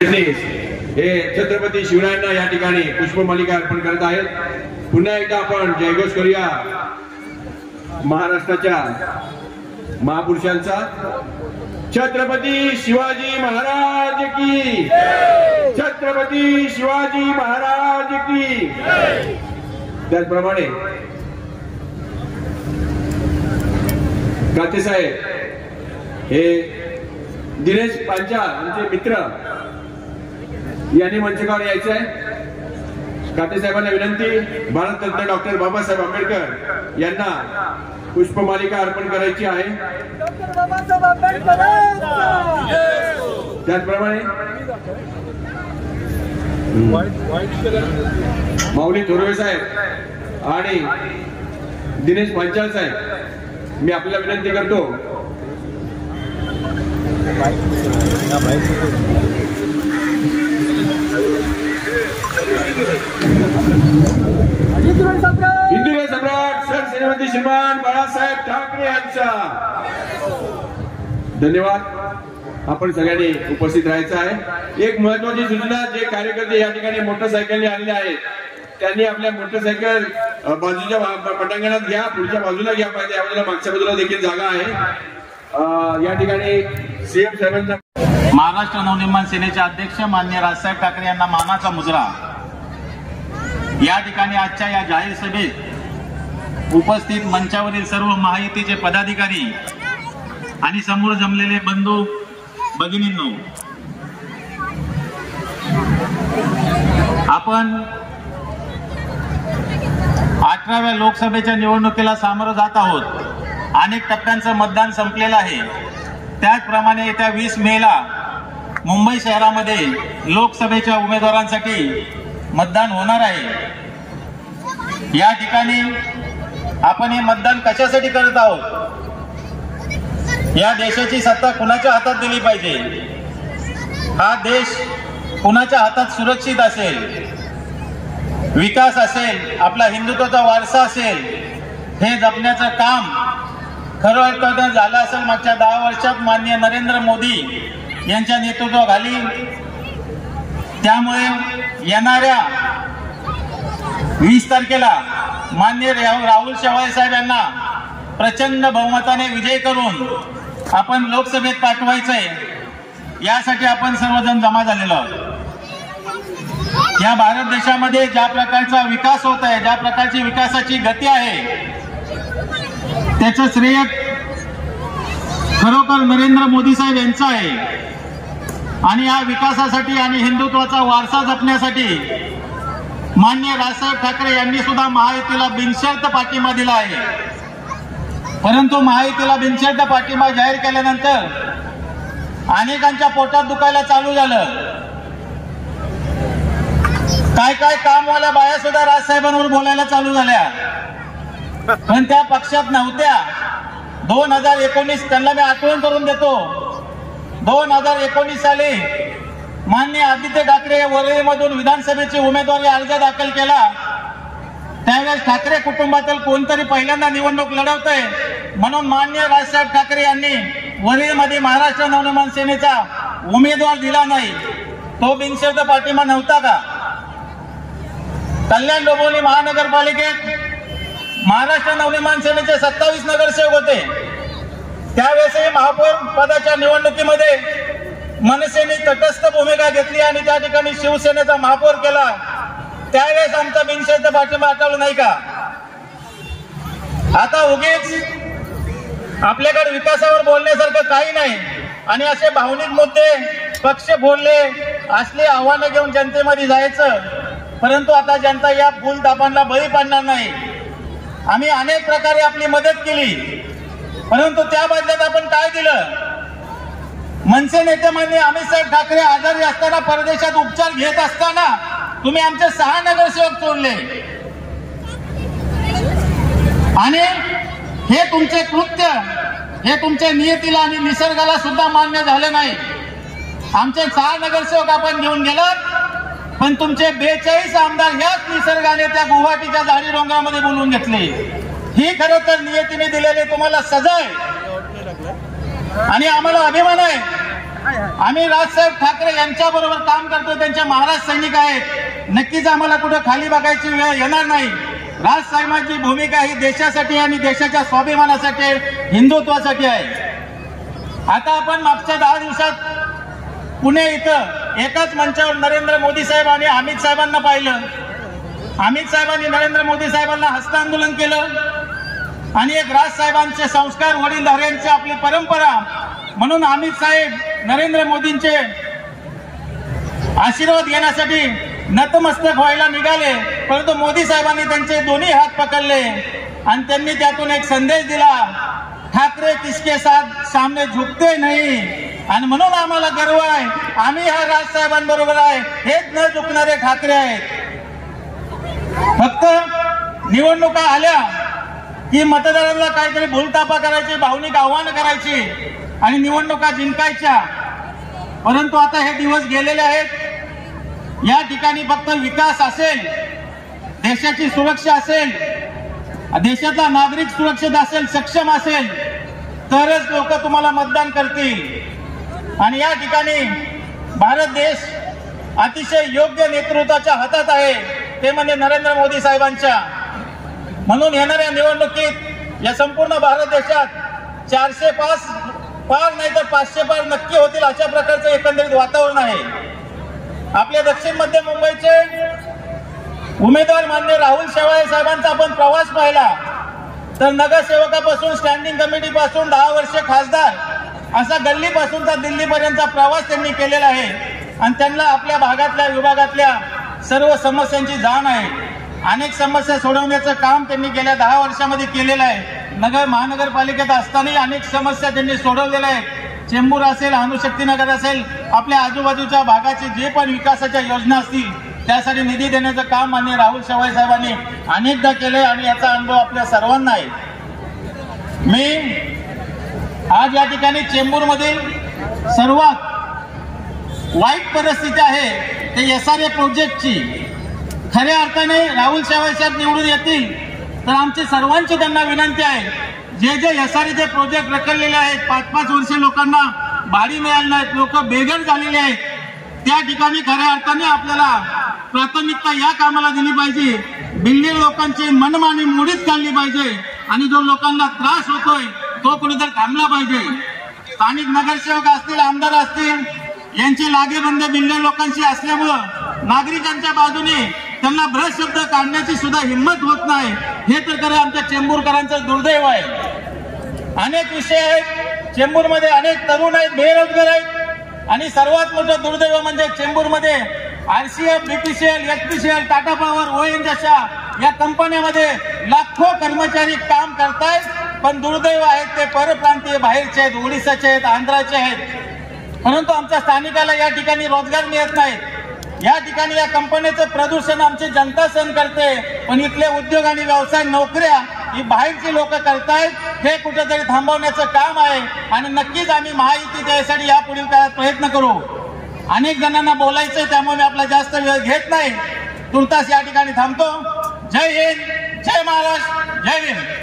हे छत्रपती शिवरायांना या ठिकाणी पुष्पमालिका अर्पण करत आहेत। पुन्हा एकदा आपण जयघोष करूया महाराष्ट्राच्या महापुरुषांचा। छत्रपती शिवाजी महाराज की, छत्रपती शिवाजी महाराज की। त्याचप्रमाणे गाते साहेब हे दिनेश पांचाळ आमचे मित्र यांनी मंचकावर यायचं आहे। गाते साहेबांना विनंती, भारतरत्न डॉक्टर बाबासाहेब आंबेडकर यांना पुष्पमालिका अर्पण करायची आहे। त्याचप्रमाणे माऊली थोरवे साहेब आणि दिनेश पांचाळ साहेब मी आपल्याला विनंती करतो हिंदू सम्राट सरसेनापती श्रीमान बाळासाहेब ठाकरे यांचा धन्यवाद। आपण सगळ्यांनी उपस्थित राहायचं आहे। एक महत्त्वाची सूचना, जे कार्यकर्ते या ठिकाणी मोटरसायकलने आलेले आहेत त्यांनी आपल्या मोटरसायकल बाजूच्या पटांगणात घ्या, पुढच्या बाजूला घ्या पाहिजे, या बाजूला मागच्या बाजूला देखील जागा आहे। या ठिकाणी सीएम साहेबांचा महाराष्ट्र नवनिर्माण सेनेचे अध्यक्ष माननीय राजसाहेब ठाकरे यांना मानाचा मुजरा। या ठिकाणी आजच्या या जाहीर सभेत उपस्थित मंचावरील सर्व महायुतीचे पदाधिकारी आणि समोर जमलेले बंधू भगिनींनो, आपण 18व्या लोकसभेच्या निवडणुकीला सामोरं जात आहोत। अनेक टप्प्यांचं मतदान संपलेलं आहे। त्याचप्रमाणे येत्या 20 मेला मुंबई शहरामध्ये लोकसभेच्या उमेदवारांसाठी मतदान होणार आहे। या ठिकाणी आपण हे मतदान कशासाठी करत आहोत? या देशाची सत्ता कुणाच्या हातात दिली पाहिजे? हा देश कुणाच्या हातात सुरक्षित असेल, विकास असेल, आपला हिंदुत्वाचा वारसा असेल, हे जपण्याचं काम खरं अर्थानं झालं असेल मागच्या 10 वर्षात माननीय नरेंद्र मोदी यांच्या नेतृत्वाखाली। त्यामुळे येणाऱ्या 20 तारखेला माननीय राहुल शेवाळे साहेब यांना प्रचंड बहुमताने विजय करून आपण लोकसभेत पाठवायचंय। यासाठी आपण सर्वजण जमा झालेलो आहोत। या भारत देशामध्ये ज्या प्रकारचा विकास होत आहे, ज्या प्रकारची विकासाची गती आहे, त्याचं श्रेय खरोखर नरेंद्र मोदी साहेब यांचं आहे। आणि या विकासासाठी आणि हिंदुत्वाचा वारसा जपण्यासाठी माननीय राजसाहेब ठाकरे यांनी सुद्धा महायुतीला बिनशर्त पाठिंबा दिला आहे। परंतु महायुतीला बिनशर्त पाठिंबा जाहीर केल्यानंतर अनेकांच्या पोटात दुखायला चालू झालं। काय काय कामवाल्या बाया सुद्धा राजसाहेबांवर बोलायला चालू झाल्या, पण त्या पक्षात नव्हत्या। 2019 त्यांना मी आठवण करून देतो, 2019 साली माननीय आदित्य ठाकरे वरळीमधून विधानसभेची उमेदवारी अर्ज दाखल केला। त्यावेळेस ठाकरे कुटुंबातील कोणतरी पहिल्यांदा निवडणूक लढवतंय म्हणून माननीय राजसाहेब ठाकरे यांनी वरळीमध्ये महाराष्ट्र नवनिर्माण सेनेचा उमेदवार दिला नाही। तो बिनशर्त पाठिंबा नव्हता का? कल्याण डोंबिवली महानगरपालिकेत महाराष्ट्र नवनिर्माण सेनेचे 27 नगरसेवक होते। त्यावेळेसही महापौर पदाच्या निवडणुकीमध्ये मनसेने तटस्थ भूमिका घेतली आणि त्या ठिकाणी शिवसेनेचा महापौर केला। त्यावेळेस आमचा बिनशर्त पाठिंबा आठवला नाही का? आता उगीच आपल्याकडे विकासावर बोलण्यासारखं काही नाही आणि असे भावनिक मुद्दे पक्ष बोलले असले आव्हानं घेऊन जनतेमध्ये जायचं। परंतु आता जनता या फुलदाबांना बळी पडणार नाही। आम्ही अनेक प्रकारे आपली मदत केली, परंतु त्या बदल्यात आपण काय दिलं? मनसे नेते माननीय अमित साहेब ठाकरे आजारी असताना परदेशात उपचार घेत असताना तुम्ही आमचे 6 नगरसेवक सोडले आणि हे तुमचे कृत्य, हे तुमच्या नियतीला आणि निसर्गाला सुद्धा मान्य झालं नाही। आमचे 6 नगरसेवक आपण घेऊन गेलात, पण तुमचे 42 आमदार ह्याच निसर्गाने त्या गुवाहाटीच्या झाडी डोंगरामध्ये बोलवून घेतले। ही खरं तर नियतीने दिलेली तुम्हाला सजा आहे आणि आम्हाला अभिमान आहे आम्ही राजसाहेब ठाकरे यांच्याबरोबर काम करतो, त्यांच्या महाराज सैनिक आहेत. नक्कीच आम्हाला कुठं खाली बघायची वेळ येणार नाही. राजसाहेबांची भूमिका ही देशासाठी आणि देशाच्या स्वाभिमानासाठी, हिंदुत्वासाठी आहे. आता आपण मागच्या 10 दिवसात पुणे इथं एकाच मंचावर नरेंद्र मोदी साहेब आणि अमित साहेबांना पाहिलं. अमित साहेबांनी नरेंद्र मोदी साहेबांना हस्तांदोलन केलं आणि एक राजसाहेबांचे संस्कार, वडीलधाऱ्यांची आपली परंपरा म्हणून अमित साहेब नरेंद्र मोदींचे आशीर्वाद घेण्यासाठी नतमस्तक व्हायला निघाले. परंतु मोदी साहेबांनी त्यांचे दोन्ही हात पकडले आणि त्यांनी त्यातून एक संदेश दिला, ठाकरे किसके साथ सामने झुकते नाही. आणि म्हणून आम्हाला गर्व आहे, आम्ही ह्या राजसाहेबांबरोबर आहे, हेच न झुकणारे ठाकरे आहेत. फक्त निवडणुका आल्या की मतदारांना काहीतरी भूलतापा करायची, भावनिक आव्हानं करायची आणि निवडणुका जिंकायच्या. परंतु आता हे दिवस गेलेले आहेत. या ठिकाणी फक्त विकास असेल, देशाची सुरक्षा असेल, देशातला नागरिक सुरक्षित असेल, सक्षम असेल तरच लोक तुम्हाला मतदान करतील. आणि या ठिकाणी भारत देश अतिशय योग्य नेतृत्वाच्या हातात आहे, ते म्हणजे नरेंद्र मोदी साहेबांच्या. म्हणून येणाऱ्या निवडणुकीत या संपूर्ण भारत देशात 400 पार नाही तर 500 पार नक्की होतील, अशा प्रकारचं एकंदरीत वातावरण आहे. आपल्या दक्षिण मध्य मुंबईचे उमेदवार मान्य राहुल शेवाळे साहेबांचा आपण प्रवास पाहिला तर नगरसेवकापासून स्टँडिंग कमिटी पासून 10 वर्ष खासदार असा गल्लीपासूनचा दिल्लीपर्यंतचा प्रवास त्यांनी केलेला आहे. आणि त्यांना आपल्या भागातल्या विभागातल्या सर्व समस्यांची जाण आहे. अनेक समस्या सोडवण्याचं काम त्यांनी गेल्या 10 वर्षामध्ये केलेलं आहे. महानगरपालिकेत असतानाही अनेक समस्या त्यांनी सोडवलेल्या आहेत. चेंबूर असेल, अणुशक्तीनगर असेल, आपल्या आजूबाजूच्या भागाची जे पण विकासाच्या योजना असतील त्यासाठी निधी देण्याचं काम माननीय राहुल शेवाळे साहेबांनी अनेकदा केलंय आणि याचा अनुभव आपल्या सर्वांना आहे. मी आज या ठिकाणी चेंबूरमधील सर्वात वाईट परिस्थिती आहे ते SRA प्रोजेक्टची. खऱ्या अर्थाने राहुल शेवाळे साहेब निवडून येतील तर आमची सर्वांची त्यांना विनंती आहे, जे SRAचे प्रोजेक्ट रखडलेले आहेत, 5-5 वर्ष लोकांना भाडी मिळाली नाहीत, लोक बेघर झालेले आहेत, त्या ठिकाणी खऱ्या अर्थाने आपल्याला प्राथमिकता या कामाला दिली पाहिजे. बिल्डिंग लोकांची मनमानी मोडीत काढली पाहिजे आणि जो लोकांना त्रास होतोय तो कुठेतरी थांबला पाहिजे. स्थानिक नगरसेवक असतील, आमदार असतील, यांचे लागेबंद बिल्डिंग लोकांशी असल्यामुळं नागरिकांच्या बाजूने त्यांना भ्रष्ट शब्द काढण्याची सुद्धा हिंमत होत नाही. हे तर खरं आमच्या चेंबूरकरांचं दुर्दैव आहे. अनेक विषय आहेत. चेंबूरमध्ये अनेक तरुण आहेत, बेरोजगार आहेत आणि सर्वात मोठं दुर्दैव म्हणजे चेंबूरमध्ये RCF, BPCL, HPCL, Tata power, ONGC अशा या कंपन्यांमध्ये लाखो कर्मचारी काम करतायत, पण दुर्दैव आहेत ते परप्रांतीय, बाहेरचे आहेत, ओडिसाचे आहेत, आंध्राचे आहेत. परंतु आमच्या स्थानिकाला या ठिकाणी रोजगार मिळत नाहीत. या ठिकाणी या कंपन्यांचं प्रदूषण आमची जनता सहन करते, पण इथले उद्योग आणि व्यवसाय, नोकऱ्या ही बाहेरची लोक करतायत. हे कुठेतरी थांबवण्याचं काम आहे आणि नक्कीच आम्ही महायुती त्यासाठी या पुढील काळात प्रयत्न करू. अनेक जणांना बोलायचं, त्यामुळे मी आपला जास्त वेळ घेत नाही. तुर्तास या ठिकाणी थांबतो. जय हिंद, जय महाराष्ट्र, जय हिंद.